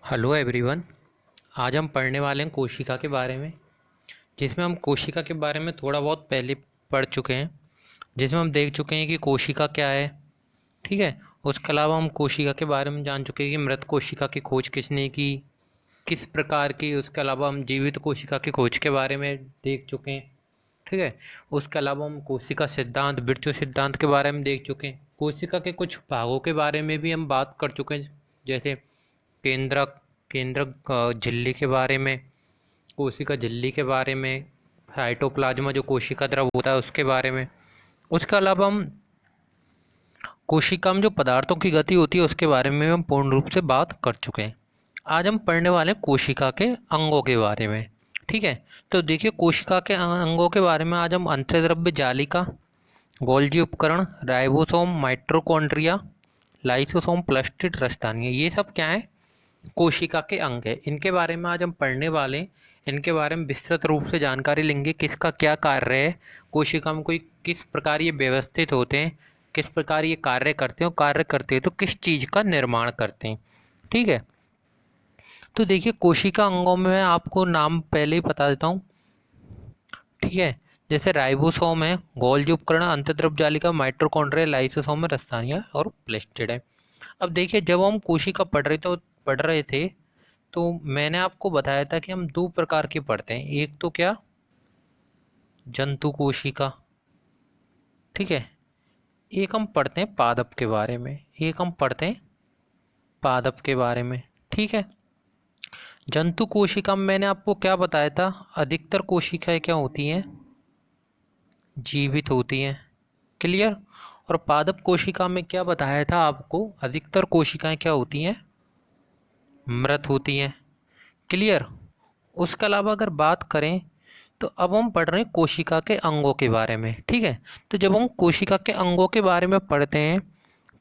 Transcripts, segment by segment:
Hello everyone. आज हम पढ़ने वाले हैं कोशिका के बारे में, जिसमें हम कोशिका के बारे में थोड़ा बहुत पहले पढ़ चुके हैं। जिसमें हम देख चुके हैं कि कोशिका क्या है। ठीक है। उसके अलावा हम कोशिका के बारे में जान चुके हैं कि मृत कोशिका की खोज किसने की, किस प्रकार की। उसके अलावा हम जीवित कोशिका की खोज के बारे में देख चुके हैं। ठीक है। उसके अलावा हम कोशिका सिद्धांत, बिरचो सिद्धांत के बारे में देख चुके हैं। कोशिका के कुछ भागों के बारे में भी हम बात कर चुके हैं, जैसे केंद्रक, केंद्रक झिल्ली के बारे में, कोशिका झिल्ली के बारे में, साइटोप्लाज्मा जो कोशिका द्रव होता है उसके बारे में। उसके अलावा हम कोशिका में जो पदार्थों की गति होती है उसके बारे में हम पूर्ण रूप से बात कर चुके हैं। आज हम पढ़ने वाले हैं कोशिका के अंगों के बारे में। ठीक है। तो देखिए, कोशिका के अंगों के बारे में आज हम अंतर्द्रव्य जालिका, गोल्जी उपकरण, राइबोसोम, माइटोकॉन्ड्रिया, लाइसोसोम, प्लास्टिड, रसायन, ये सब क्या है? कोशिका के अंग है। इनके बारे में आज हम पढ़ने वाले हैं। इनके बारे में विस्तृत रूप से जानकारी लेंगे, किसका क्या कार्य है, कोशिका में कोई किस प्रकार ये व्यवस्थित होते हैं, किस प्रकार ये कार्य करते हैं, और कार्य करते हैं तो किस चीज़ का निर्माण करते हैं। ठीक है। तो देखिए, कोशिका अंगों में मैं आपको नाम पहले ही बता देता हूँ। ठीक है। जैसे राइबोसोम है, गोल्जी उपकरण, अंतर्द्रव्य जालिका, माइटोकॉन्ड्रिया, लाइसोसोम है, रसायन और प्लास्टिड है। अब देखिए, जब हम कोशिका पढ़ रहे थे तो मैंने आपको बताया था कि हम दो प्रकार के पढ़ते हैं। एक तो क्या, जंतु कोशिका। ठीक है। एक हम पढ़ते हैं पादप के बारे में, एक हम पढ़ते हैं पादप के बारे में। ठीक है। जंतु कोशिका में मैंने आपको क्या बताया था? अधिकतर कोशिकाएं क्या होती हैं? जीवित होती हैं। क्लियर। और पादप कोशिका में क्या बताया था आपको? अधिकतर कोशिकाएं क्या होती हैं? मृत होती हैं। क्लियर। उसके अलावा अगर बात करें तो अब हम पढ़ रहे हैं कोशिका के अंगों के बारे में। ठीक है। तो जब हम कोशिका के अंगों के बारे में पढ़ते हैं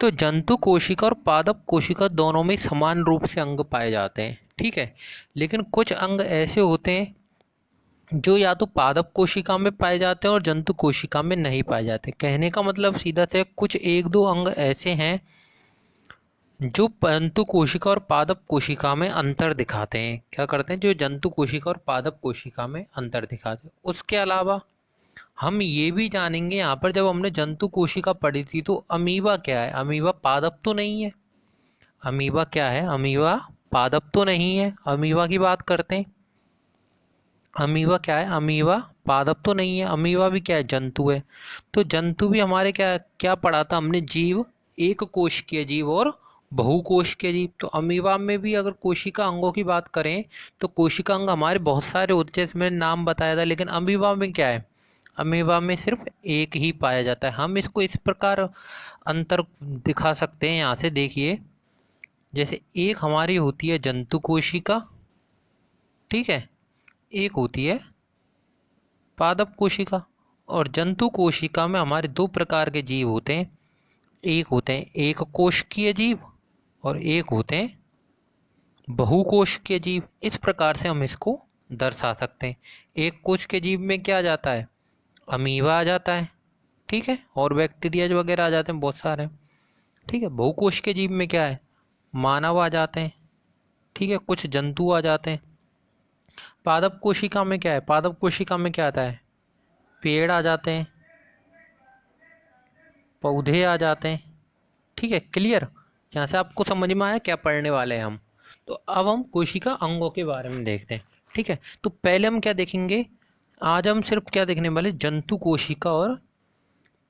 तो जंतु कोशिका और पादप कोशिका दोनों में समान रूप से अंग पाए जाते हैं। ठीक है। लेकिन कुछ अंग ऐसे होते हैं जो या तो पादप कोशिका में पाए जाते हैं और जंतु कोशिका में नहीं पाए जाते। कहने का मतलब सीधा से, कुछ एक दो अंग ऐसे हैं जो जंतु कोशिका और पादप कोशिका में अंतर दिखाते हैं। क्या करते हैं? जो जंतु कोशिका और पादप कोशिका में अंतर दिखाते हैं। उसके अलावा हम ये भी जानेंगे यहाँ पर, जब हमने जंतु कोशिका पढ़ी थी तो अमीबा क्या है? अमीबा पादप तो नहीं है। अमीबा क्या है? अमीबा पादप तो नहीं है। अमीबा की बात करते हैं। अमीबा क्या है? अमीबा पादप तो नहीं है। अमीबा भी क्या है? जंतु है। तो जंतु भी हमारे क्या क्या पढ़ा था हमने? जीव, एक कोशिकीय जीव और बहुकोशिकीय जीव। तो अमीबा में भी अगर कोशिका अंगों की बात करें तो कोशिका अंग हमारे बहुत सारे होते हैं, जैसे मैंने नाम बताया था। लेकिन अमीबा में क्या है? अमीबा में सिर्फ एक ही पाया जाता है। हम इसको इस प्रकार अंतर दिखा सकते हैं। यहाँ से देखिए, जैसे एक हमारी होती है जंतु कोशिका, ठीक है, एक होती है पादप कोशिका। और जंतु कोशिका में हमारे दो प्रकार के जीव होते हैं। एक होते हैं एक कोशिकीय जीव और एक होते हैं बहुकोशिकीय जीव। इस प्रकार से हम इसको दर्शा सकते हैं। एक कोश के जीव में क्या आ जाता है? अमीबा आ जाता है। ठीक है। और बैक्टीरिया वगैरह आ जाते हैं बहुत सारे। ठीक है। बहुकोश के जीव में क्या है? मानव आ जाते हैं। ठीक है। कुछ जंतु आ जाते हैं। पादप कोशिका में क्या है? पादप कोशिका में क्या आता है? पेड़ आ जाते हैं, पौधे आ जाते हैं। ठीक है। क्लियर। यहाँ से आपको समझ में आया क्या पढ़ने वाले हैं हम? तो अब हम कोशिका अंगों के बारे में देखते हैं। ठीक है। तो पहले हम क्या देखेंगे? आज हम सिर्फ क्या देखने वाले? जंतु कोशिका और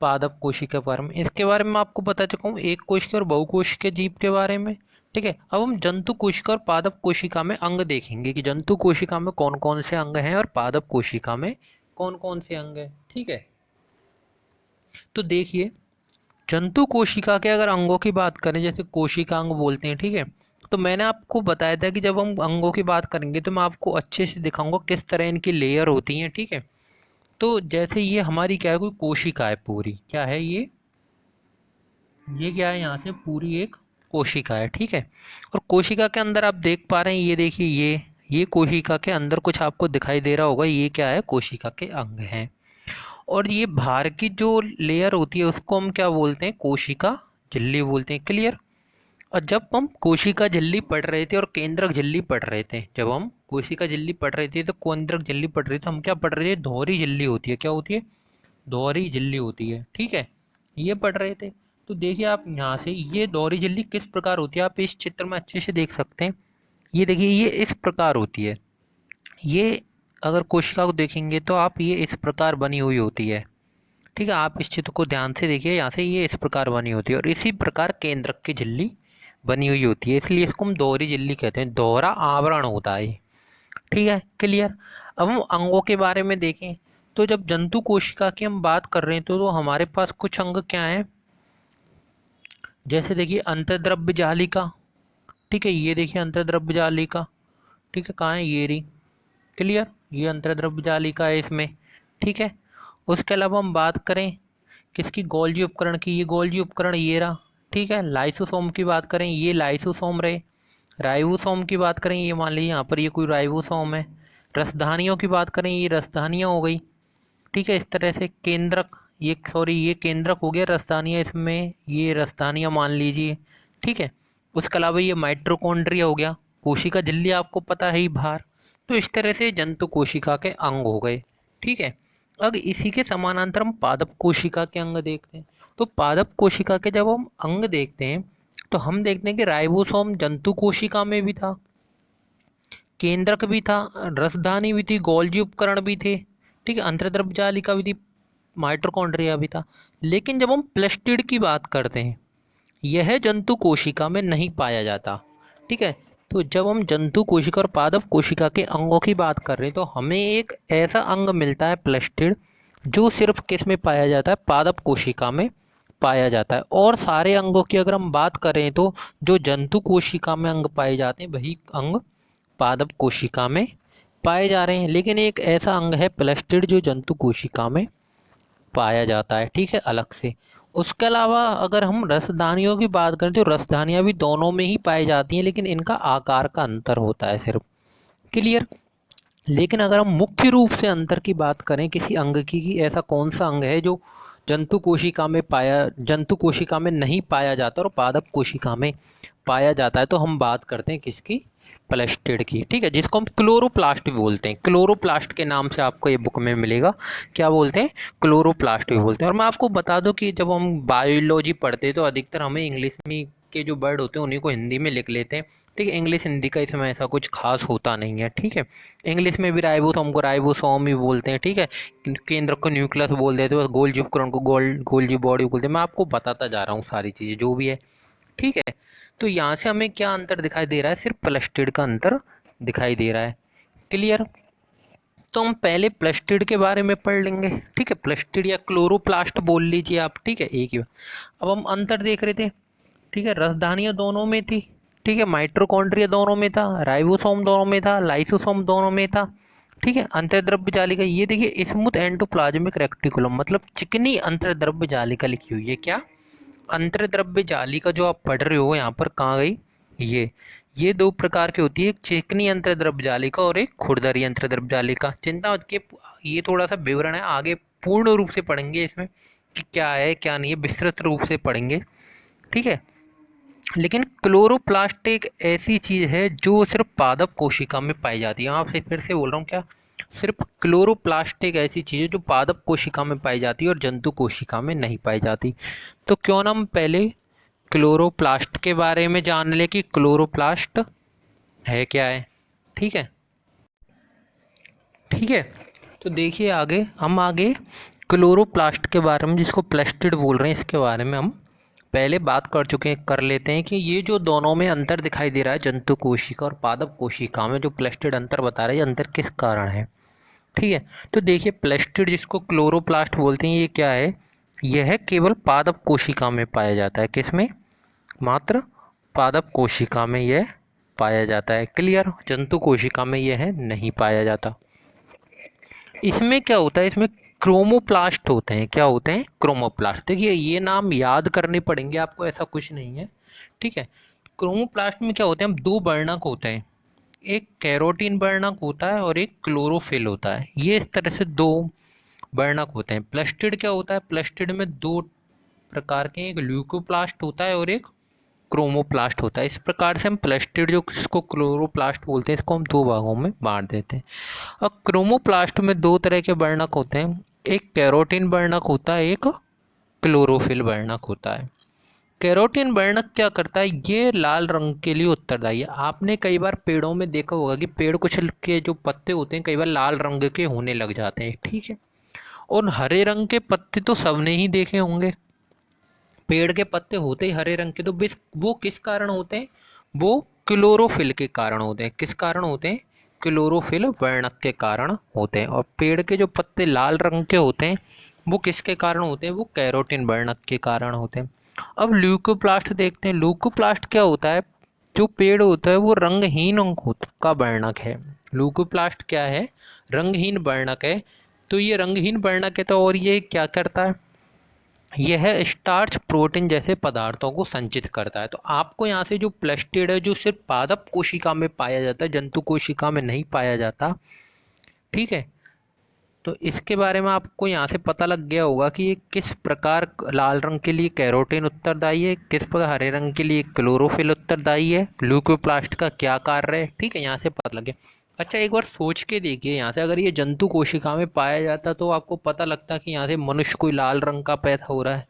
पादप कोशिका के बारे में। इसके बारे में आपको बता चुका हूँ, एक कोशिका और बहुकोशिकीय जीव के बारे में। ठीक है। अब हम जंतु कोशिका और पादप कोशिका में अंग देखेंगे कि जंतु कोशिका में कौन कौन से अंग हैं और पादप कोशिका में कौन कौन से अंग हैं। ठीक है। तो देखिए, जंतु कोशिका के अगर अंगों की बात करें, जैसे कोशिका अंग बोलते हैं। ठीक है। तो मैंने आपको बताया था कि जब हम अंगों की बात करेंगे तो मैं आपको अच्छे से दिखाऊंगा किस तरह इनकी लेयर होती हैं। ठीक है। तो जैसे ये हमारी क्या है? कोई कोशिका है पूरी। क्या है ये क्या है? यहाँ से पूरी एक कोशिका है। ठीक है। और कोशिका के अंदर आप देख पा रहे हैं, ये देखिए, ये कोशिका के अंदर कुछ आपको दिखाई दे रहा होगा। ये क्या है? कोशिका के अंग हैं। और ये बाहर की जो लेयर होती है उसको हम क्या बोलते हैं? कोशिका झिल्ली बोलते हैं। क्लियर। और जब हम कोशिका झिल्ली पढ़ रहे थे और केंद्रक झिल्ली पढ़ रहे थे, जब हम कोशिका झिल्ली पढ़ रहे थे तो केंद्रक झिल्ली पढ़ रहे थे, हम क्या पढ़ रहे थे, दोहरी झिल्ली होती है। क्या होती है? दोहरी झिल्ली होती है। ठीक है, ये पढ़ रहे थे। तो देखिए आप यहाँ से ये दोहरी झिल्ली किस प्रकार होती है, आप इस चित्र में अच्छे से देख सकते हैं। ये देखिए, ये इस प्रकार होती है। ये अगर कोशिका को देखेंगे तो आप, ये इस प्रकार बनी हुई होती है। ठीक है, आप इस चित्र को ध्यान से देखिए, यहाँ से ये इस प्रकार बनी होती है और इसी प्रकार केंद्रक की झिल्ली बनी हुई होती है, इसलिए इसको हम दोहरी झिल्ली कहते हैं। दोहरा आवरण होता है। ठीक है, क्लियर। अब हम अंगों के बारे में देखें तो जब जंतु कोशिका की हम बात कर रहे हैं तो हमारे पास कुछ अंग क्या हैं, जैसे देखिए अंतर्द्रव्य जालिका। ठीक है, ये देखिए अंतर्द्रव्य जालिका। ठीक है, कहाँ है, ये रही। क्लियर, ये अंतर्द्रव्य जालिका है इसमें। ठीक है, उसके अलावा हम बात करें किसकी, गोल्जी उपकरण की, ये गोल्जी उपकरण ये रहा। ठीक है, लाइसोसोम की बात करें, ये लाइसोसोम रहे। राइबोसोम की बात करें, ये मान लीजिए यहाँ पर ये कोई राइबोसोम है। रसधानियों की बात करें, ये रसधानियाँ हो गई। ठीक है, इस तरह से केंद्रक, ये सॉरी ये केंद्रक हो गया, रसधानियाँ इसमें, ये रसधानियाँ मान लीजिए। ठीक है, उसके अलावा ये माइटोकॉन्ड्रिया हो गया। कोशिका झिल्ली आपको पता है ही बाहर। तो इस तरह से जंतु कोशिका के अंग हो गए। ठीक है, अब इसी के समानांतर हम पादप कोशिका के अंग देखते हैं। तो पादप कोशिका के जब हम अंग देखते हैं तो हम देखते हैं कि राइबोसोम जंतु कोशिका में भी था, केंद्रक भी था, रसधानी भी थी, गोल्जी उपकरण भी थे। ठीक है, अंतर्द्रव्य जालिका भी थी, माइटोकॉन्ड्रिया भी था। लेकिन जब हम प्लास्टिड की बात करते हैं, यह जंतु कोशिका में नहीं पाया जाता। ठीक है, तो जब हम जंतु कोशिका और पादप कोशिका के अंगों की बात कर रहे हैं तो हमें एक ऐसा अंग मिलता है प्लास्टिड, जो सिर्फ किस में पाया जाता है, पादप कोशिका में पाया जाता है। और सारे अंगों की अगर हम बात करें तो जो जंतु कोशिका में अंग पाए जाते हैं वही अंग पादप कोशिका में पाए जा रहे हैं। लेकिन एक ऐसा अंग है प्लास्टिड जो जंतु कोशिका में पाया जाता है। ठीक है, अलग से। उसके अलावा अगर हम रसधानियों की बात करें तो रसधानियाँ भी दोनों में ही पाई जाती हैं, लेकिन इनका आकार का अंतर होता है सिर्फ। क्लियर। लेकिन अगर हम मुख्य रूप से अंतर की बात करें किसी अंग की, कि ऐसा कौन सा अंग है जो जंतु कोशिका में नहीं पाया जाता और पादप कोशिका में पाया जाता है, तो हम बात करते हैं किसकी, प्लास्टिड की। ठीक है, जिसको हम क्लोरोप्लास्ट भी बोलते हैं। क्लोरोप्लास्ट के नाम से आपको ये बुक में मिलेगा। क्या बोलते हैं, क्लोरोप्लास्ट भी बोलते हैं। और मैं आपको बता दूं कि जब हम बायोलॉजी पढ़ते हैं तो अधिकतर हमें इंग्लिश में के जो वर्ड होते हैं उन्हीं को हिंदी में लिख लेते हैं। ठीक है, इंग्लिश हिंदी का इसमें ऐसा कुछ खास होता नहीं है। ठीक है, इंग्लिश में भी राइबोसोम को राइबोसोम ही बोलते हैं। ठीक है, केंद्र को न्यूक्लियस बोल देते हैं, गोल्जी उपकरण को गोल्जी बॉडी बोलते हैं। मैं आपको बताता जा रहा हूँ सारी चीज़ें जो भी है। ठीक है, तो यहाँ से हमें क्या अंतर दिखाई दे रहा है, सिर्फ प्लास्टिड का अंतर दिखाई दे रहा है। क्लियर। तो हम पहले प्लास्टिड के बारे में पढ़ लेंगे। ठीक है, प्लास्टिड या क्लोरोप्लास्ट बोल लीजिए आप। ठीक है, एक ही। अब हम अंतर देख रहे थे। ठीक है, रसधानियाँ दोनों में थी। ठीक है, माइटोकॉन्ड्रिया दोनों में था, राइबोसोम दोनों में था, लाइसोसोम दोनों में था। ठीक है, अंतर्द्रव्य जालिका, ये देखिए स्मूथ एंडोप्लाज्मिक रेक्टिकुलम, मतलब चिकनी अंतर्द्रव्य जालिका लिखी हुई है। क्या, अंतर्द्रव्य जालिका जो आप पढ़ रहे हो यहाँ पर, कहाँ गई, ये दो प्रकार की होती है, एक चिकनी अंतर्द्रव्य जालिका और एक खुरदरी अंतर्द्रव्य जालिका। चिंता मत के, ये थोड़ा सा विवरण है, आगे पूर्ण रूप से पढ़ेंगे इसमें कि क्या है क्या नहीं है, विस्तृत रूप से पढ़ेंगे। ठीक है, लेकिन क्लोरोप्लास्ट एक ऐसी चीज़ है जो सिर्फ पादप कोशिका में पाई जाती है। आपसे फिर से बोल रहा हूँ, क्या, सिर्फ क्लोरोप्लास्ट एक ऐसी चीज़ है जो पादप कोशिका में पाई जाती है और जंतु कोशिका में नहीं पाई जाती। तो क्यों ना हम पहले क्लोरोप्लास्ट के बारे में जान ले कि क्लोरोप्लास्ट है क्या है। ठीक है, ठीक है। तो देखिए आगे क्लोरोप्लास्ट के बारे में, जिसको प्लास्टिड बोल रहे हैं, इसके बारे में हम पहले बात कर लेते हैं कि ये जो दोनों में अंतर दिखाई दे रहा है, जंतु कोशिका और पादप कोशिका में जो प्लास्टिड अंतर बता रहा है, ये अंतर किस कारण है। ठीक है, तो देखिए प्लास्टिड जिसको क्लोरोप्लास्ट बोलते हैं, ये क्या है, यह केवल पादप कोशिका में पाया जाता है। किसमें, मात्र पादप कोशिका में यह पाया जाता है। क्लियर, जंतु कोशिका में यह नहीं पाया जाता। इसमें क्या होता है, इसमें क्रोमोप्लास्ट होते हैं। क्या होते हैं, क्रोमोप्लास्ट। देखिए ये नाम याद करने पड़ेंगे आपको, ऐसा कुछ नहीं है। ठीक है, क्रोमोप्लास्ट में क्या होते हैं, हम दो वर्णक होते हैं, एक कैरोटीन वर्णक होता है और एक क्लोरोफिल होता है। ये इस तरह से दो वर्णक होते हैं। प्लास्टिड क्या होता है, प्लास्टिड में दो प्रकार के, एक ल्यूकोप्लास्ट होता है और एक क्रोमोप्लास्ट होता है। इस प्रकार से हम प्लास्टिड जो इसको क्लोरोप्लास्ट बोलते हैं, इसको हम दो भागों में बांट देते हैं। अब क्रोमोप्लास्ट में दो तरह के वर्णक होते हैं, एक कैरोटीन वर्णक होता है, एक क्लोरोफिल वर्णक होता है। कैरोटीन वर्णक क्या करता है, ये लाल रंग के लिए उत्तरदायी है। आपने कई बार पेड़ों में देखा होगा कि पेड़ कुछ के जो पत्ते होते हैं कई बार लाल रंग के होने लग जाते हैं, ठीक है। और हरे रंग के पत्ते तो सबने ही देखे होंगे, पेड़ के पत्ते होते ही हरे रंग के, तो वो किस कारण होते हैं, वो क्लोरोफिल के कारण होते हैं। किस कारण होते हैं, क्लोरोफिल वर्णक के कारण होते हैं। और पेड़ के जो पत्ते लाल रंग के होते हैं वो किसके कारण होते हैं, वो कैरोटीन वर्णक के कारण होते हैं। अब ल्यूकोप्लास्ट देखते हैं। ल्यूकोप्लास्ट क्या होता है, जो पेड़ होता है वो रंगहीन का वर्णक है। ल्यूकोप्लास्ट क्या है, रंगहीन वर्णक है। तो ये रंगहीन वर्णक है, तो और ये क्या करता है, यह स्टार्च प्रोटीन जैसे पदार्थों को संचित करता है। तो आपको यहाँ से जो प्लास्टिड है, जो सिर्फ पादप कोशिका में पाया जाता है, जंतु कोशिका में नहीं पाया जाता, ठीक है। तो इसके बारे में आपको यहाँ से पता लग गया होगा कि ये किस प्रकार लाल रंग के लिए कैरोटीन उत्तरदायी है, किस प्रकार हरे रंग के लिए क्लोरोफिल उत्तरदायी है, ल्यूकोप्लास्ट का क्या कार्य है, ठीक है। यहाँ से पता लग गया। अच्छा, एक बार सोच के देखिए, यहाँ से अगर ये जंतु कोशिका में पाया जाता तो आपको पता लगता कि यहाँ से मनुष्य कोई लाल रंग का पैदा हो रहा है,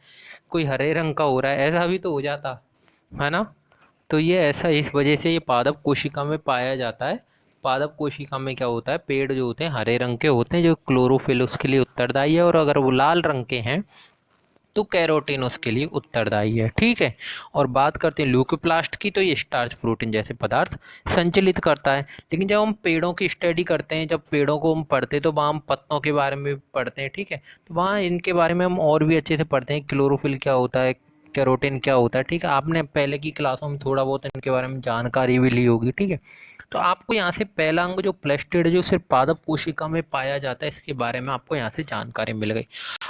कोई हरे रंग का हो रहा है, ऐसा भी तो हो जाता है ना। तो ये ऐसा इस वजह से ये पादप कोशिका में पाया जाता है। पादप कोशिका में क्या होता है, पेड़ जो होते हैं हरे रंग के होते हैं, जो क्लोरोफिल उसके लिए उत्तरदायी है, और अगर वो लाल रंग के हैं तो कैरोटीन उसके लिए उत्तरदायी है, ठीक है। और बात करते हैं ल्यूकोप्लास्ट की, तो ये स्टार्च प्रोटीन जैसे पदार्थ संचलित करता है। लेकिन जब हम पेड़ों की स्टडी करते हैं, जब पेड़ों को हम पढ़ते हैं, तो वहाँ हम पत्तों के बारे में पढ़ते हैं, ठीक है। तो वहाँ इनके बारे में हम और भी अच्छे से पढ़ते हैं, क्लोरोफिल क्या होता है, कैरोटीन क्या होता है, ठीक है। आपने पहले की क्लासों में थोड़ा बहुत इनके बारे में जानकारी भी ली होगी, ठीक है। तो आपको यहाँ से पहला अंग जो प्लास्टिड जो सिर्फ पादप कोशिका में पाया जाता है, इसके बारे में आपको यहाँ से जानकारी मिल गई।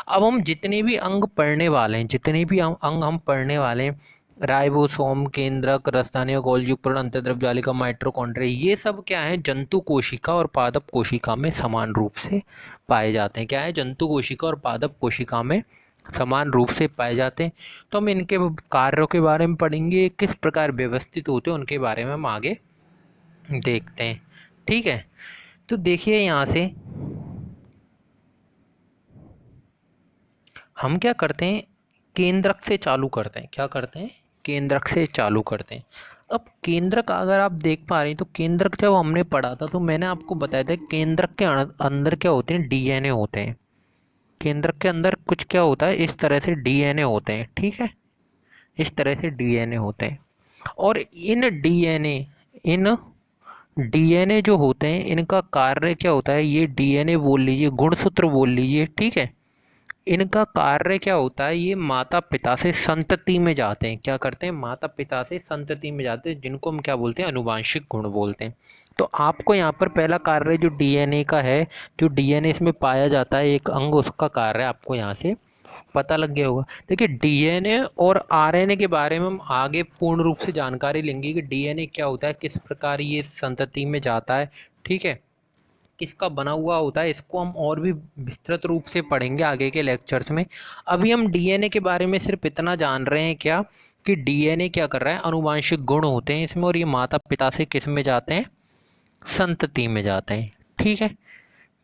अब हम जितने भी अंग पढ़ने वाले हैं, जितने भी अंग हम पढ़ने वाले हैं, राइबोसोम, केंद्रक, राजधानी, गोल्गी उपकरण, अंतर्द्रव जालिका, माइटोकॉन्ड्रिया, ये सब क्या है, जंतु कोशिका और पादप कोशिका में समान रूप से पाए जाते हैं। क्या है, जंतु कोशिका और पादप कोशिका में समान रूप से पाए जाते हैं। तो हम इनके कार्यों के बारे में पढ़ेंगे, किस प्रकार व्यवस्थित होते हैं उनके बारे में हम आगे देखते हैं, ठीक है। तो देखिए यहाँ से हम क्या करते हैं, केंद्रक से चालू करते हैं। क्या करते हैं, केंद्रक से चालू करते हैं। अब केंद्रक अगर आप देख पा रहे हैं, तो केंद्रक जब हमने पढ़ा था तो मैंने आपको बताया था केंद्रक के अंदर क्या होते हैं, डीएनए होते हैं। केंद्रक के अंदर कुछ क्या होता है, इस तरह से डीएनए होते हैं, ठीक है। इस तरह से डीएनए होते हैं। और इन डीएनए जो होते हैं, इनका कार्य क्या होता है, ये डीएनए बोल लीजिए, गुणसूत्र बोल लीजिए, ठीक है। इनका कार्य क्या होता है, ये माता पिता से संतति में जाते हैं। क्या करते हैं, माता पिता से संतति में जाते हैं, जिनको हम क्या बोलते हैं, अनुवांशिक गुण बोलते हैं। तो आपको यहाँ पर पहला कार्य जो डीएनए का है, जो डीएनए इसमें पाया जाता है एक अंग, उसका कार्य आपको यहाँ से पता लग गया होगा। देखिए, डीएनए और आरएनए के बारे में हम आगे पूर्ण रूप से जानकारी लेंगे कि डीएनए क्या होता है, किस प्रकार ये संतति में जाता है, ठीक है, किसका बना हुआ होता है, इसको हम और भी विस्तृत रूप से पढ़ेंगे आगे के लेक्चर्स में। अभी हम डीएनए के बारे में सिर्फ इतना जान रहे हैं क्या, कि डीएनए क्या कर रहा है, अनुवांशिक गुण होते हैं इसमें, और ये माता पिता से किस में जाते हैं, संतति में जाते हैं, ठीक है।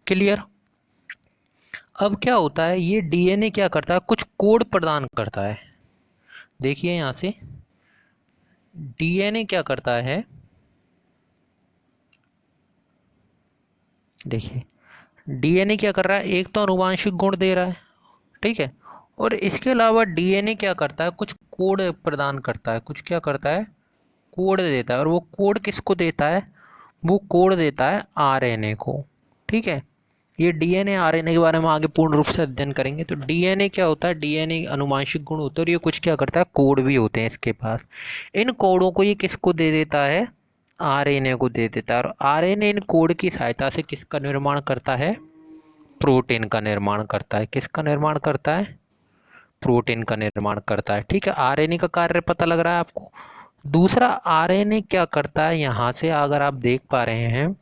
क्लियर। अब क्या होता है, ये डीएनए क्या करता है, कुछ कोड प्रदान करता है। देखिए यहाँ से डीएनए क्या करता है, देखिए डीएनए क्या कर रहा है, एक तो अनुवांशिक गुण दे रहा है, ठीक है। और इसके अलावा डीएनए क्या करता है, कुछ कोड प्रदान करता है, कुछ क्या करता है, कोड देता है। और वो कोड किसको देता है, वो कोड देता है आरएनए को, ठीक है। ये डीएनए आरएनए के बारे में आगे पूर्ण रूप से अध्ययन करेंगे। तो डीएनए क्या होता है, डीएनए अनुवांशिक गुण होते हैं, और ये कुछ क्या करता है, कोड भी होते हैं इसके पास। इन कोडों को ये किसको दे देता है, आरएनए को दे देता है। और आरएनए इन कोड की सहायता से किसका निर्माण करता है, प्रोटीन का निर्माण करता है। किसका निर्माण करता है, प्रोटीन का निर्माण करता है, ठीक है। आरएनए का कार्य पता लग रहा है आपको। दूसरा, आरएनए क्या करता है, यहाँ से अगर आप देख पा रहे हैं,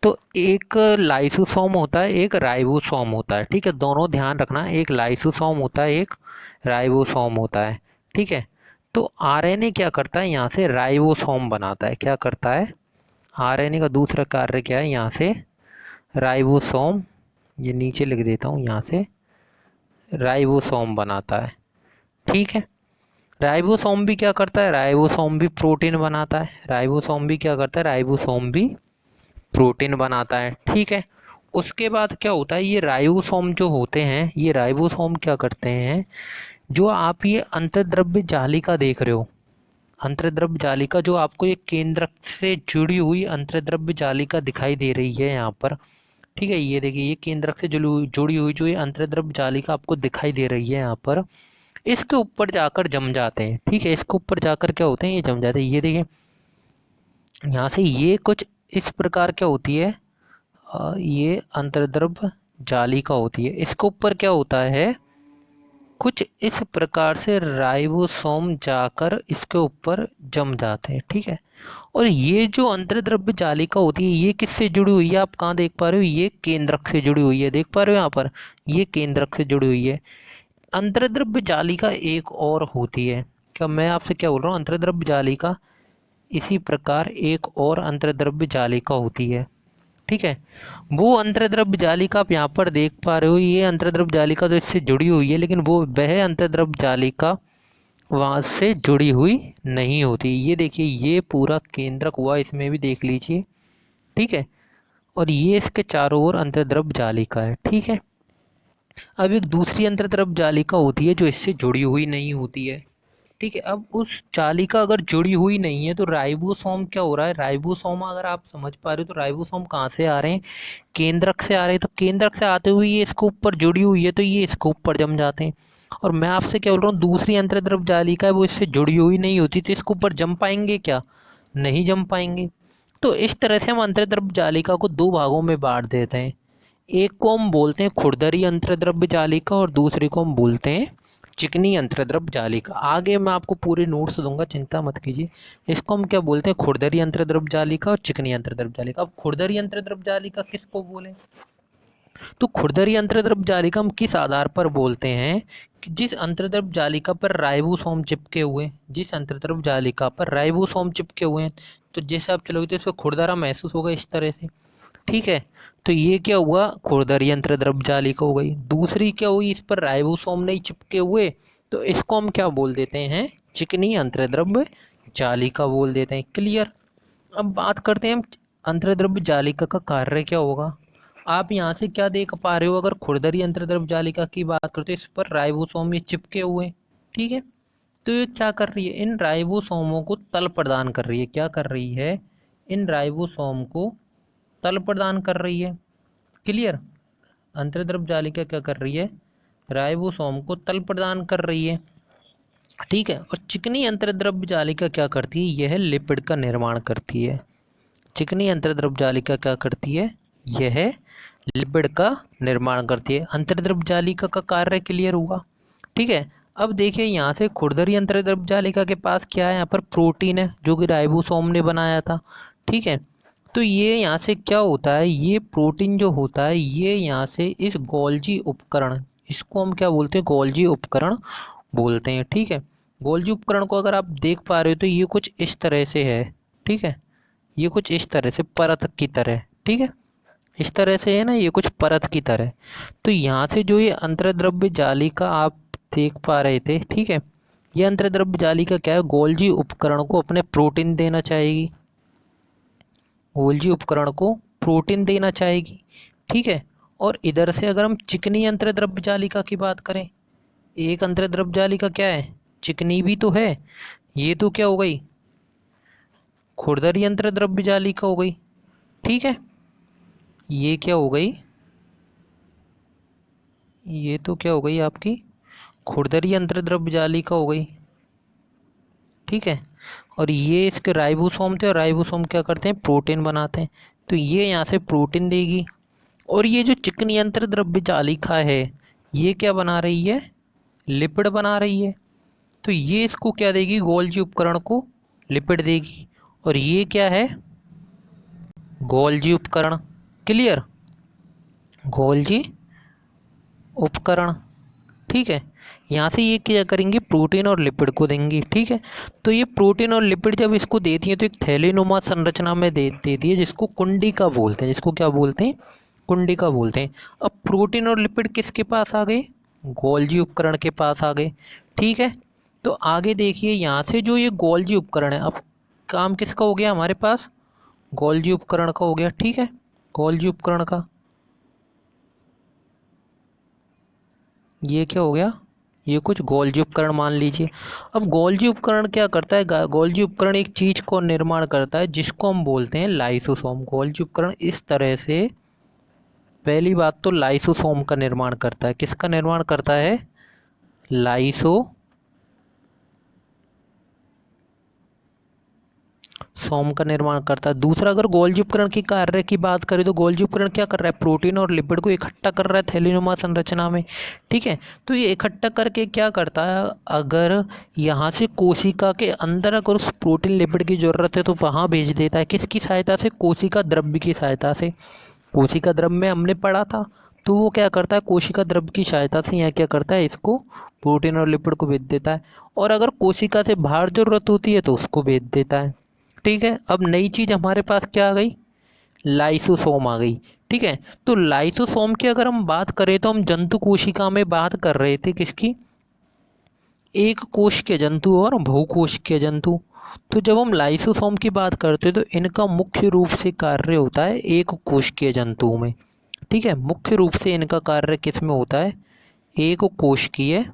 तो एक लाइसोसोम होता है, एक राइबोसोम होता है, ठीक है। दोनों ध्यान रखना, एक लाइसोसोम होता है, एक राइबोसोम होता है, ठीक है। तो आरएनए क्या करता है, यहाँ से राइबोसोम बनाता है। क्या करता है, आरएनए का दूसरा कार्य क्या है, यहाँ से राइबोसोम, ये नीचे लिख देता हूँ, यहाँ से राइबोसोम बनाता है। ठीक है, राइबोसोम भी क्या करता है, राइबोसोम भी प्रोटीन बनाता है। राइबोसोम भी क्या करता है, राइबोसोम भी प्रोटीन बनाता है। ठीक है, उसके बाद क्या होता है, ये राइबोसोम जो होते हैं, ये राइबोसोम क्या करते हैं, जो आप ये अंतर्द्रव्य जालिका देख रहे हो, अंतर्द्रव्य जालिका जो आपको ये केंद्रक से जुड़ी हुई अंतर्द्रव्य जालिका दिखाई दे रही है यहाँ पर। ठीक है, ये देखिए, ये केंद्रक से जुड़ी हुई जो ये अंतर्द्रव्य जालिका आपको दिखाई दे रही है यहाँ पर, इसके ऊपर जाकर जम जाते हैं। ठीक है, इसके ऊपर जाकर क्या होते हैं, ये जम जाते हैं। ये देखिए, यहाँ से ये कुछ इस प्रकार क्या होती है, ये अंतर्द्रव्य जालिका होती है। इसके ऊपर क्या होता है, कुछ इस प्रकार से राइबोसोम जाकर इसके ऊपर जम जाते हैं। ठीक है, और ये जो अंतर्द्रव्य जालिका होती है, ये किससे जुड़ी हुई है, आप कहाँ देख पा रहे हो, ये केंद्रक से जुड़ी हुई है। देख पा रहे हो यहाँ पर, ये केंद्रक से जुड़ी हुई है। अंतर्द्रव्य जालिका एक और होती है, क्या मैं आपसे क्या बोल रहा हूँ, अंतर्द्रव्य जालिका इसी प्रकार एक और अंतर्द्रव्य जालिका होती है। ठीक है, वो अंतर्द्रव्य जालिका आप यहाँ पर देख पा रहे हो, ये अंतर्द्रव्य जालिका तो इससे जुड़ी हुई है, लेकिन वो वह अंतर्द्रव्य जालिका वहाँ से जुड़ी हुई नहीं होती। ये देखिए, ये पूरा केंद्रक हुआ, इसमें भी देख लीजिए। ठीक है, और ये इसके चारों ओर अंतर्द्रव्य जालिका है। ठीक है, अब एक दूसरी अंतर्द्रव्य जालिका होती है जो इससे जुड़ी हुई नहीं होती है। ठीक है, अब उस जालिका अगर जुड़ी हुई नहीं है तो राइबोसोम क्या हो रहा है, राइबोसोम अगर आप समझ पा रहे हो तो राइबोसोम कहाँ से आ रहे हैं, केंद्रक से आ रहे हैं। तो केंद्रक से आते हुए ये इसके ऊपर जुड़ी हुई है, तो ये इसके ऊपर जम जाते हैं। और मैं आपसे क्या बोल रहा हूँ, दूसरी अंतर्द्रव्य जालिका है वो इससे जुड़ी हुई नहीं होती, तो इसके ऊपर जम पाएंगे क्या, नहीं जम पाएंगे। तो इस तरह से हम अंतर्द्रव्य जालिका को दो भागों में बांट देते हैं। एक को हम बोलते हैं खुरदरी अंतर्द्रव्य जालिका और दूसरे को हम बोलते हैं चिकनी अंतर्द्रव्य जालिका। आगे मैं आपको पूरे नोट्स दूंगा, चिंता मत कीजिए। इसको हम क्या बोलते हैं, खुरदरी अंतर्द्रव्य जालिका और चिकनी अंतर्द्रव्य जालिका। अब खुरदरी अंतर्द्रव्य जालिका किसको बोले, तो खुरदरी अंतर्द्रव्य जालिका हम किस आधार पर बोलते हैं, कि जिस अंतर्द्रव्य जालिका पर राइबोसोम चिपके हुए, जिस अंतर्द्रव्य जालिका पर राइबोसोम चिपके हुए हैं, तो जैसे आप चलोगे तो इसको खुरदरा महसूस होगा इस तरह से। ठीक है, तो ये क्या हुआ, खुरदरी अंतर्द्रव्य जालिका हो गई। दूसरी क्या हुई, इस पर राइबोसोम नहीं चिपके हुए, तो इसको हम क्या बोल देते हैं, चिकनी अंतर्द्रव्य जालिका बोल देते हैं। क्लियर। अब बात करते हैं हम अंतर्द्रव्य जालिका का कार्य क्या होगा। आप यहाँ से क्या देख पा रहे हो, अगर खुरदरी अंतर्द्रव्य जालिका की बात करते हैं, इस पर राइबोसोम ये चिपके हुए हैं। ठीक है, तो ये क्या कर रही है, इन राइबोसोमों को तल प्रदान कर रही है। क्या कर रही है, इन राइबोसोम को तल प्रदान कर रही है। क्लियर। अंतर्द्रव्य जालिका क्या कर रही है, राइबोसोम को तल प्रदान कर रही है। ठीक है, और चिकनी अंतर्द्रव्य जालिका क्या करती है, यह लिपिड का निर्माण करती है। चिकनी अंतर्द्रव्य जालिका क्या करती है, यह लिपिड का निर्माण करती है। अंतर्द्रव्य जालिका का कार्य क्लियर हुआ। ठीक है, अब देखिए यहाँ से खुरदरी अंतर्द्रव्य जालिका के पास क्या है, यहाँ पर प्रोटीन है जो कि राइबोसोम ने बनाया था। ठीक है, तो ये यहाँ से क्या होता है, ये प्रोटीन जो होता है ये यहाँ से इस गोल्जी उपकरण, इसको हम क्या बोलते हैं, गोल्जी उपकरण बोलते हैं। ठीक है, गोल्जी उपकरण को अगर आप देख पा रहे हो तो ये कुछ इस तरह से है। ठीक है, ये कुछ इस तरह से परत की तरह। ठीक है, इस तरह से है ना, ये कुछ परत की तरह। तो यहाँ से जो ये अंतर्द्रव्य जालिका आप देख पा रहे थे, ठीक है, ये अंतर्द्रव्य जालिका क्या है, गोल्जी उपकरण को अपने प्रोटीन देना चाहेगी, गोल्जी उपकरण को प्रोटीन देना चाहेगी। ठीक है, और इधर से अगर हम चिकनी अंतर्द्रव्य जालिका की बात करें, एक अंतर्द्रव्य जालिका क्या है, चिकनी भी तो है। ये तो क्या हो गई, खुरदरी अंतर्द्रव्य जालिका हो गई। ठीक है, ये क्या हो गई, ये तो क्या हो गई आपकी खुरदरी अंतर्द्रव्य जालिका हो गई। ठीक है, और ये इसके राइबोसोम थे, और राइबोसोम क्या करते हैं, प्रोटीन बनाते हैं। तो ये यहाँ से प्रोटीन देगी। और ये जो चिकनी अंतर्द्रव्य जालिका है, ये क्या बना रही है, लिपिड बना रही है। तो ये इसको क्या देगी, गोल्जी उपकरण को लिपिड देगी। और ये क्या है, गोल्जी उपकरण। क्लियर, गोल्जी उपकरण। ठीक है, यहाँ से ये क्या करेंगे, प्रोटीन और लिपिड को देंगी। ठीक है, तो ये प्रोटीन और लिपिड जब इसको देती है तो एक थैलीनुमा संरचना में देती है, जिसको कुंडिका बोलते हैं। जिसको क्या बोलते हैं, कुंडिका बोलते हैं। अब प्रोटीन और लिपिड किसके पास आ गए, गोल्जी उपकरण के पास आ गए। ठीक है, तो आगे देखिए, यहाँ से जो ये गोल्जी उपकरण है, अब काम किसका हो गया हमारे पास, गोल्जी उपकरण का हो गया। ठीक है, गोल्जी उपकरण का ये क्या हो गया, ये कुछ गोल्जी उपकरण मान लीजिए। अब गोल्जी उपकरण क्या करता है, गोल्जी उपकरण एक चीज को निर्माण करता है जिसको हम बोलते हैं लाइसोसोम। गोल्जी उपकरण इस तरह से, पहली बात तो लाइसोसोम का निर्माण करता है। किसका निर्माण करता है, लाइसोसोम का निर्माण करता है। दूसरा, अगर गोल्जी उपकरण की कार्य की बात करें तो गोल्जी उपकरण क्या कर रहा है, प्रोटीन और लिपिड को इकट्ठा कर रहा है थैलीनुमा संरचना में। ठीक है, तो ये इकट्ठा करके क्या करता है, अगर यहाँ से कोशिका के अंदर अगर उस प्रोटीन लिपिड की जरूरत है तो वहाँ भेज देता है। किसकी सहायता से, कोशिका द्रव्य की सहायता से। कोशिका द्रव्य में हमने पढ़ा था, तो वो क्या करता है, कोशिका द्रव्य की सहायता से यहाँ क्या करता है, इसको प्रोटीन और लिपिड को भेज देता है। और अगर कोशिका से बाहर जरूरत होती है तो उसको भेज देता है। ठीक है, अब नई चीज हमारे पास क्या आ गई, लाइसोसोम आ गई। ठीक है, तो लाइसोसोम की अगर हम बात करें तो हम जंतु कोशिका में बात कर रहे थे किसकी, एक कोश के जंतु और बहुकोश के जंतु। तो जब हम लाइसोसोम की बात करते हैं तो इनका मुख्य रूप से कार्य होता है एक कोश के जंतुओं में। ठीक है, मुख्य रूप से इनका कार्य किस में होता है, एक कोशिकीय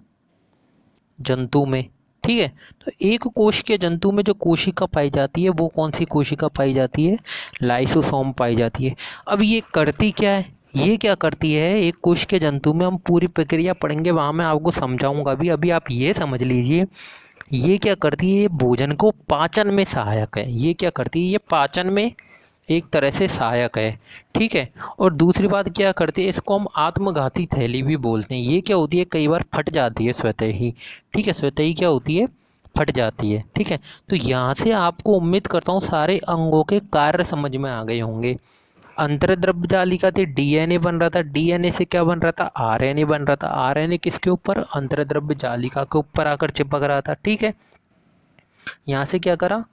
जंतु में। ठीक है, तो एक कोश के जंतु में जो कोशिका पाई जाती है वो कौन सी कोशिका पाई जाती है, लाइसोसोम पाई जाती है। अब ये करती क्या है, ये क्या करती है, एक कोश के जंतु में हम पूरी प्रक्रिया पढ़ेंगे, वहाँ मैं आपको समझाऊंगा भी। अभी आप ये समझ लीजिए, ये क्या करती है, ये भोजन को पाचन में सहायक है। ये क्या करती है, ये पाचन में एक तरह से सहायक है। ठीक है, और दूसरी बात क्या करती है, इसको हम आत्मघाती थैली भी बोलते हैं। ये क्या होती है, कई बार फट जाती है स्वतः ही। ठीक है, स्वतः ही क्या होती है, फट जाती है। ठीक है, तो यहाँ से आपको उम्मीद करता हूँ सारे अंगों के कार्य समझ में आ गए होंगे। अंतर्द्रव्य जालिका थी, डीएनए बन रहा था, डीएनए से क्या बन रहा था, आरएनए बन रहा था, आरएनए किसके ऊपर, अंतर्द्रव्य जालिका के ऊपर आकर चिपक रहा था। ठीक है, यहाँ से क्या करा,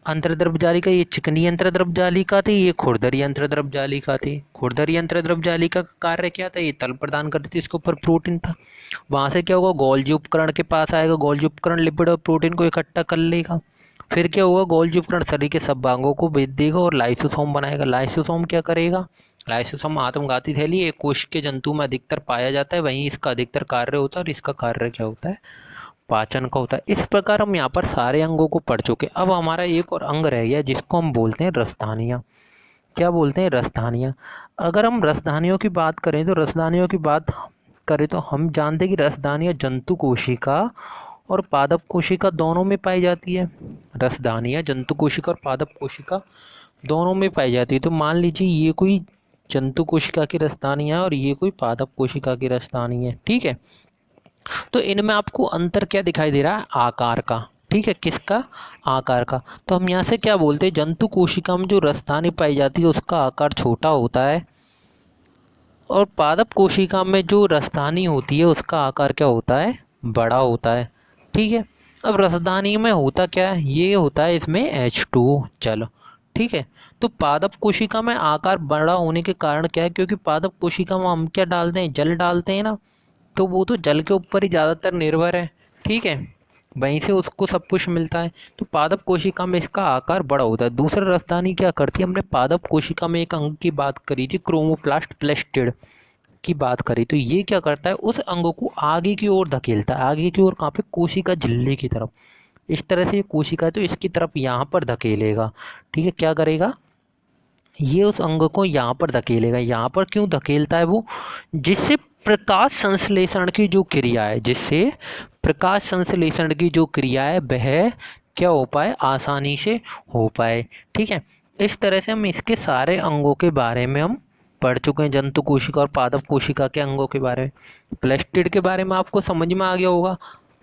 अंतर्द्रव्य जालिका, ये चिकनी अंतर्द्रव्य जालिका थी, ये खुरदरी अंतर्द्रव्य जालिका थी। खुरदरी अंतर्द्रव्य जालिका का कार्य क्या था, ये तल प्रदान करती थी, इसके ऊपर प्रोटीन था। वहां से क्या होगा, गोल्जी उपकरण के पास आएगा, गोल्जी उपकरण लिपिड और प्रोटीन को इकट्ठा कर लेगा। फिर क्या होगा, गोल्जी उपकरण शरीर के सब भागों को भेज देगा और लाइसोसोम बनाएगा। लाइसोसोम क्या करेगा, लाइसोसोम आत्मघाती थैली एक कोश के जंतु में अधिकतर पाया जाता है, वहीं इसका अधिकतर कार्य होता है। और इसका कार्य क्या होता है, पाचन का होता है। इस प्रकार हम यहाँ पर सारे अंगों को पढ़ चुके। अब हमारा एक और अंग रह गया जिसको हम बोलते हैं रसधानियाँ। क्या बोलते हैं, रसधानियाँ। अगर हम रसधानियों की बात करें तो रसधानियों की बात करें तो हम जानते हैं कि रसधानियाँ जंतु कोशिका और पादप कोशिका दोनों में पाई जाती है। रसधानियाँ जंतु कोशिका और पादप कोशिका दोनों में पाई जाती है। तो मान लीजिए ये कोई जंतु कोशिका की रसधानी है और ये कोई पादप कोशिका की रसधानी है। ठीक है, तो इनमें आपको अंतर क्या दिखाई दे रहा है, आकार का। ठीक है, किसका, आकार का। तो हम यहाँ से क्या बोलते हैं, जंतु कोशिका में जो रसधानी पाई जाती है उसका आकार छोटा होता है, और पादप कोशिका में जो रसधानी होती है उसका आकार क्या होता है, बड़ा होता है। ठीक है, अब रसधानी में होता क्या है, ये होता है इसमें H2O जल। ठीक है, तो पादप कोशिका में आकार बड़ा होने के कारण क्या है, क्योंकि पादप कोशिका में हम क्या डालते हैं, जल डालते हैं ना, तो वो तो जल के ऊपर ही ज़्यादातर निर्भर है। ठीक है, वहीं से उसको सब कुछ मिलता है। तो पादप कोशिका में इसका आकार बड़ा होता है। दूसरा रसधानी क्या करती है, हमने पादप कोशिका में एक अंग की बात करी थी, क्रोमोप्लास्ट प्लेस्टिड की बात करी। तो ये क्या करता है, उस अंग को आगे की ओर धकेलता है। आगे की ओर कहाँ पे, कोशिका झिल्ली की तरफ। इस तरह से ये कोशिका है तो इसकी तरफ यहाँ पर धकेलेगा। ठीक है, क्या करेगा, ये उस अंग को यहाँ पर धकेलेगा। यहाँ पर क्यों धकेलता है वो, जिससे प्रकाश संश्लेषण की जो क्रिया है, जिससे प्रकाश संश्लेषण की जो क्रिया है वह क्या हो पाए, आसानी से हो पाए। ठीक है, इस तरह से हम इसके सारे अंगों के बारे में हम पढ़ चुके हैं, जंतु कोशिका और पादप कोशिका के अंगों के बारे में। प्लेस्टिड के बारे में आपको समझ में आ गया होगा।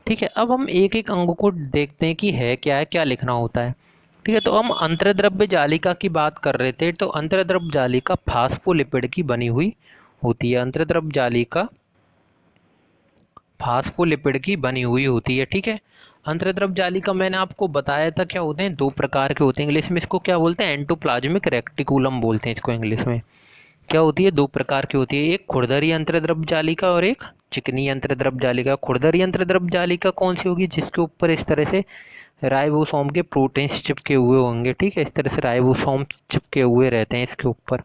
ठीक है, अब हम एक एक अंग को देखते हैं कि है क्या है, क्या लिखना होता है। ठीक है, तो हम अंतर्द्रव्य जालिका की बात कर रहे थे। तो अंतर्द्रव्य जालिका फास्फोलिपिड की बनी हुई होती है। अंतर्द्रव्य जालिका फास्फोलिपिड की बनी हुई होती है। ठीक है, अंतर्द्रव जालिका मैंने आपको बताया था क्या होते हैं, दो प्रकार के होते हैं। इंग्लिश में इसको क्या बोलते हैं, एंडोप्लाज्मिक रेक्टिकुलम बोलते हैं इसको इंग्लिश में। क्या होती है, दो प्रकार की होती है, एक खुरदरी अंतर्द्रव जालिका और एक चिकनी अंतर्द्रव जालिका। खुरदरी अंतर्द्रव जालिका कौन सी होगी, जिसके ऊपर इस तरह से राइबोसोम के प्रोटीन्स चिपके हुए होंगे। ठीक है, इस तरह से राइबोसोम चिपके हुए रहते हैं इसके ऊपर।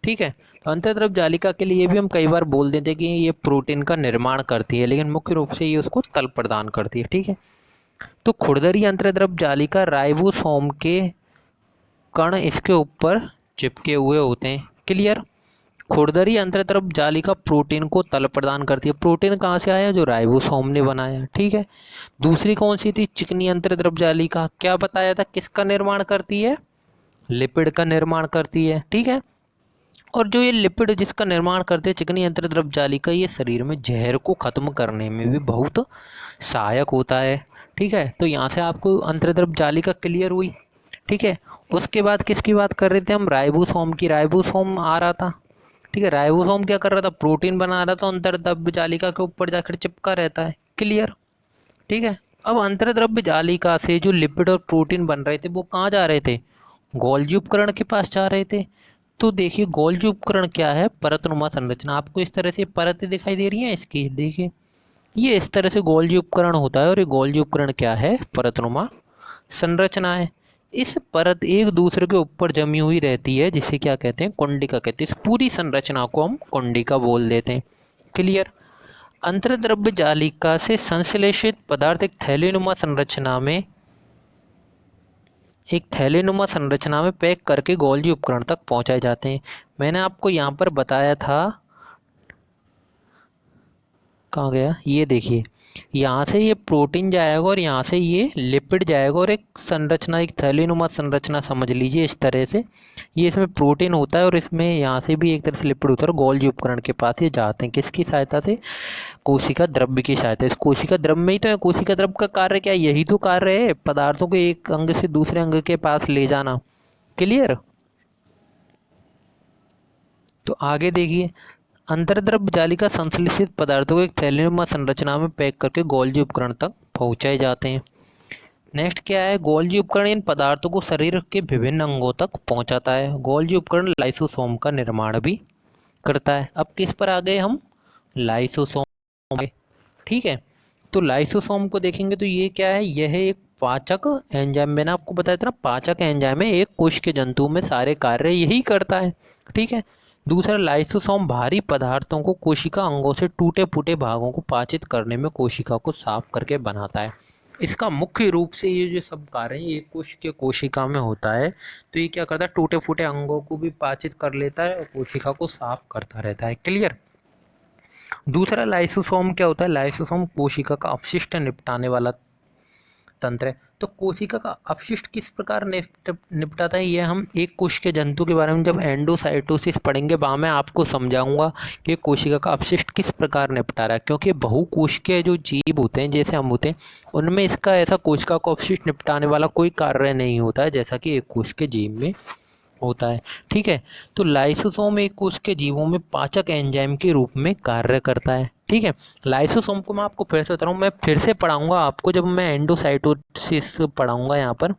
ठीक है, तो अंतर्द्रव जालिका के लिए भी हम कई बार बोल देते हैं कि ये प्रोटीन का निर्माण करती है, लेकिन मुख्य रूप से ये उसको तल प्रदान करती है। ठीक है, तो खुरदरी अंतर्द्रव जालिका राइबोसोम के कण इसके ऊपर चिपके हुए होते हैं। क्लियर। खुरदरी अंतर्द्रव जालिका प्रोटीन को तल प्रदान करती है। प्रोटीन कहाँ से आया, जो राइबोसोम ने बनाया। ठीक है, दूसरी कौन सी थी, चिकनी अंतर्द्रव जालिका, क्या बताया था, किसका निर्माण करती है, लिपिड का निर्माण करती है। ठीक है, और जो ये लिपिड जिसका निर्माण करते हैं चिकनी अंतर्द्रव जालिका, ये शरीर में जहर को खत्म करने में भी बहुत सहायक होता है। ठीक है, तो यहाँ से आपको अंतर्द्रव जालिका क्लियर हुई। ठीक है, उसके बाद किसकी बात कर रहे थे हम, राइबोसोम की। राइबोसोम आ रहा था। ठीक है, राइबोसोम क्या कर रहा था, प्रोटीन बना रहा था, अंतर्द्रव्य जालिका के ऊपर जाकर चिपका रहता है। क्लियर। ठीक है, अब अंतर्द्रव्य जालिका से जो लिपिड और प्रोटीन बन रहे थे वो कहाँ जा रहे थे, गोल्जी उपकरण के पास जा रहे थे। तो देखिए गोल्जी उपकरण क्या है, परतनुमा संरचना। आपको इस तरह से परत दिखाई दे रही है इसकी, देखिए ये इस तरह से गोल्जी उपकरण होता है, और ये गोल्जी उपकरण क्या है, परतनुमा संरचना है। इस परत एक दूसरे के ऊपर जमी हुई रहती है, जिसे क्या कहते हैं, कुंडिका कहते हैं। इस पूरी संरचना को हम कुंडिका बोल देते हैं। क्लियर। अंतर्द्रव्य जालिका से संश्लेषित पदार्थ एक थैलेनुमा संरचना में पैक करके गोल्जी उपकरण तक पहुंचाए जाते हैं। मैंने आपको यहाँ पर बताया था, कहाँ गया, ये देखिए यहाँ से ये प्रोटीन जाएगा और यहाँ से ये लिपिड जाएगा, और एक संरचना, एक थैलीनुमा संरचना समझ लीजिए इस तरह से। ये इसमें प्रोटीन होता है और इसमें यहाँ से भी एक तरह से लिपिड होता है, और गोल्जी उपकरण के पास ये जाते हैं, किसकी सहायता से, कोशिका द्रव्य की सहायता। इस कोशिका द्रव्य में ही तो है। कोशिका द्रव्य का कार्य क्या है, यही तो कार्य है, पदार्थों को एक अंग से दूसरे अंग के पास ले जाना। क्लियर। तो आगे देखिए, अंतर्द्रव्य जालिका संश्लेषित पदार्थों को एक थैलेनुमा संरचना में पैक करके गोल्जी उपकरण तक पहुंचाए जाते हैं। नेक्स्ट क्या है, गोल्जी उपकरण इन पदार्थों को शरीर के विभिन्न अंगों तक पहुंचाता है। गोल्जी उपकरण लाइसोसोम का निर्माण भी करता है। अब किस पर आ गए हम, लाइसोसोम। ठीक है, तो लाइसोसोम को देखेंगे तो ये क्या है, यह एक पाचक एंजाइम, मैंने आपको बताया था ना, पाचक एंजाइम है, एक कोश के जंतु में सारे कार्य यही करता है। ठीक है, दूसरा लाइसोसोम भारी पदार्थों को कोशिका अंगों से टूटे फूटे भागों को पाचित करने में कोशिका को साफ करके बनाता है। इसका मुख्य रूप से ये जो सब कार्य है ये कोश के कोशिका में होता है। तो ये क्या करता है, टूटे फूटे अंगों को भी पाचित कर लेता है और कोशिका को साफ करता रहता है। क्लियर। दूसरा लाइसोसोम क्या होता है, लाइसोसोम कोशिका का अपशिष्ट निपटाने वाला तंत्र है। तो कोशिका का अपशिष्ट किस प्रकार निपटाता है, ये हम एक कोश के जंतु के बारे में जब एंडोसाइटोसिस पढ़ेंगे वहाँ मैं आपको समझाऊंगा कि कोशिका का अपशिष्ट किस प्रकार निपटा रहा है। क्योंकि बहुकोश के जो जीव होते हैं जैसे हम होते हैं, उनमें इसका ऐसा कोशिका का अपशिष्ट निपटाने वाला कोई कार्य नहीं होता है, जैसा कि एक कोश के जीव में होता है। ठीक है, तो लाइसोसोम एक कोश के जीवों में पाचक एंजाइम के रूप में कार्य करता है। ठीक है, लाइसोसोम को मैं आपको फिर से बता रहा हूँ, मैं फिर से पढ़ाऊंगा आपको जब मैं एंडोसाइटोसिस पढ़ाऊंगा यहाँ पर।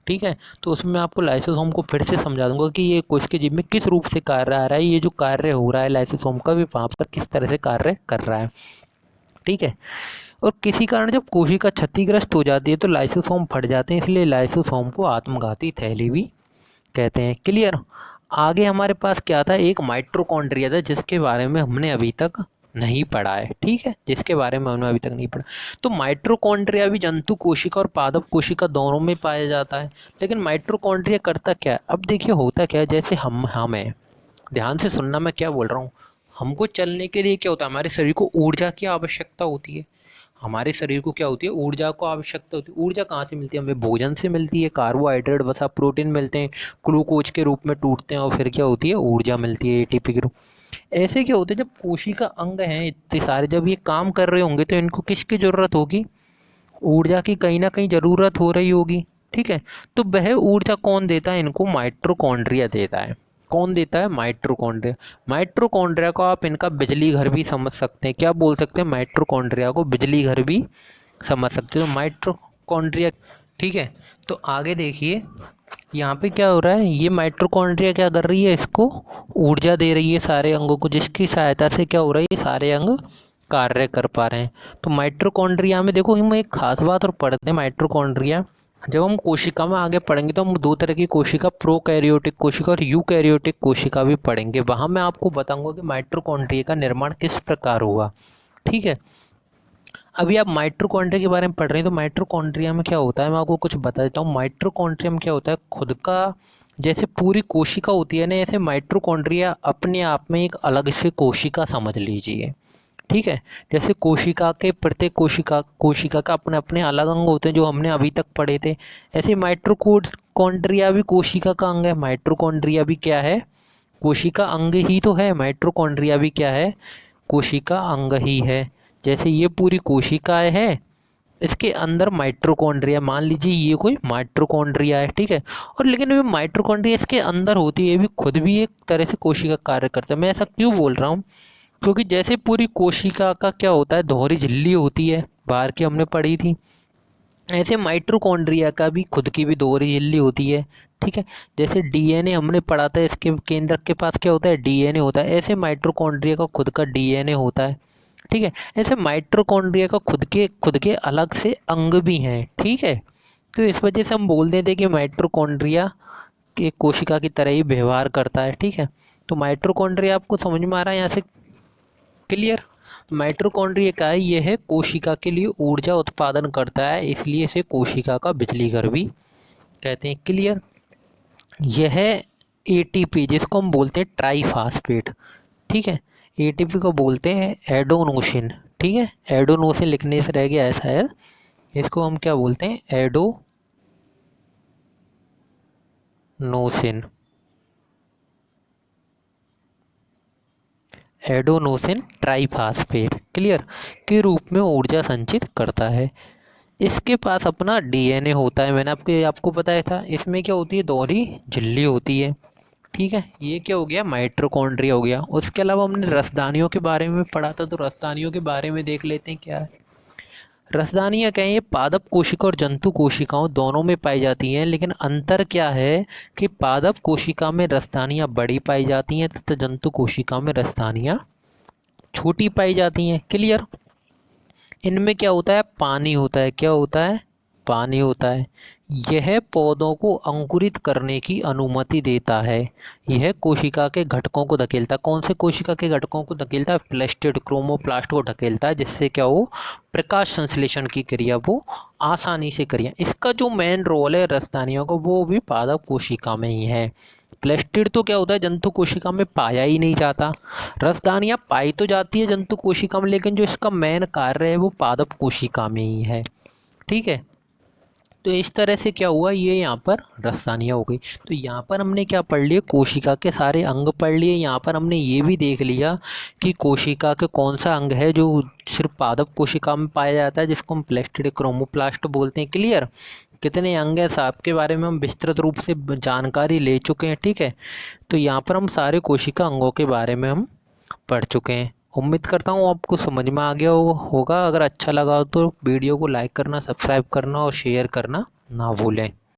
ठीक है, तो उसमें मैं आपको लाइसोसोम को फिर से समझा दूंगा कि ये कोश के जीव में किस रूप से कार्य आ रहा है, ये जो कार्य हो रहा है लाइसोसोम का भी वहाँ पर किस तरह से कार्य कर रहा है। ठीक है, और किसी कारण जब कोशिका क्षतिग्रस्त हो जाती है तो लाइसोसोम फट जाते हैं, इसलिए लाइसोसोम को आत्मघाती थैली भी कहते हैं। क्लियर। आगे हमारे पास क्या था, एक माइटोकॉन्ड्रिया था जिसके बारे में हमने अभी तक नहीं पढ़ा है। ठीक है, जिसके बारे में हमने अभी तक नहीं पढ़ा। तो माइटोकॉन्ड्रिया भी जंतु कोशिका और पादप कोशिका दोनों में पाया जाता है। लेकिन माइटोकॉन्ड्रिया करता क्या है, अब देखिए होता क्या है, जैसे हम हैं, ध्यान से सुनना मैं क्या बोल रहा हूँ। हमको चलने के लिए क्या होता है, हमारे शरीर को ऊर्जा की आवश्यकता होती है। हमारे शरीर को क्या होती है, ऊर्जा को आवश्यकता होती है। ऊर्जा कहाँ से मिलती है, हमें भोजन से मिलती है, कार्बोहाइड्रेट वसा प्रोटीन मिलते हैं, ग्लूकोज के रूप में टूटते हैं और फिर क्या होती है, ऊर्जा मिलती है एटीपी के रूप। ऐसे क्या होता है, जब कोशिका अंग हैं इतने सारे, जब ये काम कर रहे होंगे तो इनको किसकी जरूरत होगी, ऊर्जा की कहीं ना कहीं जरूरत हो रही होगी। ठीक है, तो वह ऊर्जा कौन देता है इनको, माइटोकॉन्ड्रिया देता है। कौन देता है? माइटोकॉन्ड्रिया। माइटोकॉन्ड्रिया को आप इनका बिजली घर भी समझ सकते हैं। क्या बोल सकते हैं? माइटोकॉन्ड्रिया को बिजली घर भी समझ सकते हैं। तो माइटोकॉन्ड्रिया, ठीक है। तो आगे देखिए यहाँ पे क्या हो रहा है, ये माइटोकॉन्ड्रिया क्या कर रही है, इसको ऊर्जा दे रही है सारे अंगों को, जिसकी सहायता से क्या हो रहा है, ये सारे अंग कार्य कर पा रहे हैं। तो माइटोकॉन्ड्रिया में देखो, हम एक खास बात और पढ़ते हैं। माइटोकॉन्ड्रिया जब हम कोशिका में आगे पढ़ेंगे तो हम दो तरह की कोशिका, प्रोकैरियोटिक कोशिका और यूकैरियोटिक कोशिका भी पढ़ेंगे। वहाँ मैं आपको बताऊंगा कि माइटोकॉन्ड्रिया का निर्माण किस प्रकार हुआ, ठीक है। अभी आप माइटोकॉन्ड्रिया के बारे में पढ़ रहे हैं, तो माइटोकॉन्ड्रिया में क्या होता है, मैं आपको कुछ बता देता हूँ। माइटोकॉन्ड्रिया में क्या होता है, खुद का जैसे पूरी कोशिका होती है ना, ऐसे माइटोकॉन्ड्रिया अपने आप में एक अलग से कोशिका समझ लीजिए, ठीक है। जैसे कोशिका के प्रत्येक कोशिका कोशिका का अपने अपने अलग अंग होते हैं, जो हमने अभी तक पढ़े थे। ऐसे माइटोकॉन्ड्रिया भी कोशिका का अंग है। माइटोकॉन्ड्रिया भी क्या है? कोशिका अंग ही तो है। माइटोकॉन्ड्रिया भी क्या है? कोशिका अंग ही है। जैसे ये पूरी कोशिकाएं है, इसके अंदर माइटोकॉन्ड्रिया, मान लीजिए ये कोई माइटोकॉन्ड्रिया है, ठीक है। और लेकिन ये माइटोकॉन्ड्रिया इसके अंदर होती है, ये भी खुद भी एक तरह से कोशिका कार्य करता है। मैं ऐसा क्यों बोल रहा हूँ, क्योंकि जैसे पूरी कोशिका का क्या होता है, दोहरी झिल्ली होती है, बाहर की हमने पढ़ी थी। ऐसे माइटोकॉन्ड्रिया का भी खुद की भी दोहरी झिल्ली होती है, ठीक है। जैसे डीएनए हमने पढ़ा था, इसके केंद्रक के पास क्या होता है, डीएनए होता है। ऐसे माइटोकॉन्ड्रिया का खुद का डीएनए होता है, ठीक है। ऐसे माइटोकॉन्ड्रिया का खुद के अलग से अंग भी हैं, ठीक है। तो इस वजह से हम बोल देते हैं कि माइटोकॉन्ड्रिया एक कोशिका की तरह ही व्यवहार करता है, ठीक है। तो माइटोकॉन्ड्रिया आपको समझ में आ रहा है यहाँ से? क्लियर? माइटोकॉन्ड्रिया का है, यह है कोशिका के लिए ऊर्जा उत्पादन करता है, इसलिए इसे कोशिका का बिजली घर भी कहते हैं। क्लियर? यह एटीपी, जिसको हम बोलते हैं ट्राईफास्फेट, ठीक है। एटीपी को बोलते हैं एडोनोसिन, ठीक है। एडोनोसिन लिखने से रह गया है शायद। इसको हम क्या बोलते हैं? एडोनोसिन। एडोनोसिन ट्राईफास्फेट, क्लियर, के रूप में ऊर्जा संचित करता है। इसके पास अपना डीएनए होता है, मैंने आपको बताया था। इसमें क्या होती है, दोहरी झिल्ली होती है, ठीक है। ये क्या हो गया, माइटोकॉन्ड्रिया हो गया। उसके अलावा हमने रसदानियों के बारे में पढ़ा था, तो रसदानियों के बारे में देख लेते हैं क्या है। रसदानियाँ क्या है, ये पादप कोशिका और जंतु कोशिकाओं दोनों में पाई जाती हैं, लेकिन अंतर क्या है कि पादप कोशिका में रसदानियाँ बड़ी पाई जाती हैं तथा जंतु कोशिका में रसदानियाँ छोटी पाई जाती हैं। क्लियर? इनमें क्या होता है, पानी होता है। क्या होता है? पानी होता है। यह पौधों को अंकुरित करने की अनुमति देता है। यह कोशिका के घटकों को धकेलता है। कौन से कोशिका के घटकों को धकेलता है? प्लास्टिड क्रोमोप्लास्ट को ढकेलता है, जिससे क्या हो, प्रकाश संश्लेषण की क्रिया वो आसानी से करिए। इसका जो मेन रोल है रसदानियों का, वो भी पादप कोशिका में ही है। प्लास्टिड तो क्या होता है, जंतु कोशिका में पाया ही नहीं जाता। रसदानियाँ पाई तो जाती है जंतु कोशिका में, लेकिन जो इसका मेन कार्य है वो पादप कोशिका में ही है, ठीक है। तो इस तरह से क्या हुआ, ये यहाँ पर रसदानियाँ हो गई। तो यहाँ पर हमने क्या पढ़ लिया, कोशिका के सारे अंग पढ़ लिए। यहाँ पर हमने ये भी देख लिया कि कोशिका के कौन सा अंग है जो सिर्फ पादप कोशिका में पाया जाता है, जिसको हम प्लास्टिड क्रोमोप्लास्ट बोलते हैं। क्लियर? कितने अंग हैं सांप के बारे में हम विस्तृत रूप से जानकारी ले चुके हैं, ठीक है। तो यहाँ पर हम सारे कोशिका अंगों के बारे में हम पढ़ चुके हैं। उम्मीद करता हूँ आपको समझ में आ गया होगा। अगर अच्छा लगा हो तो वीडियो को लाइक करना, सब्सक्राइब करना और शेयर करना ना भूलें।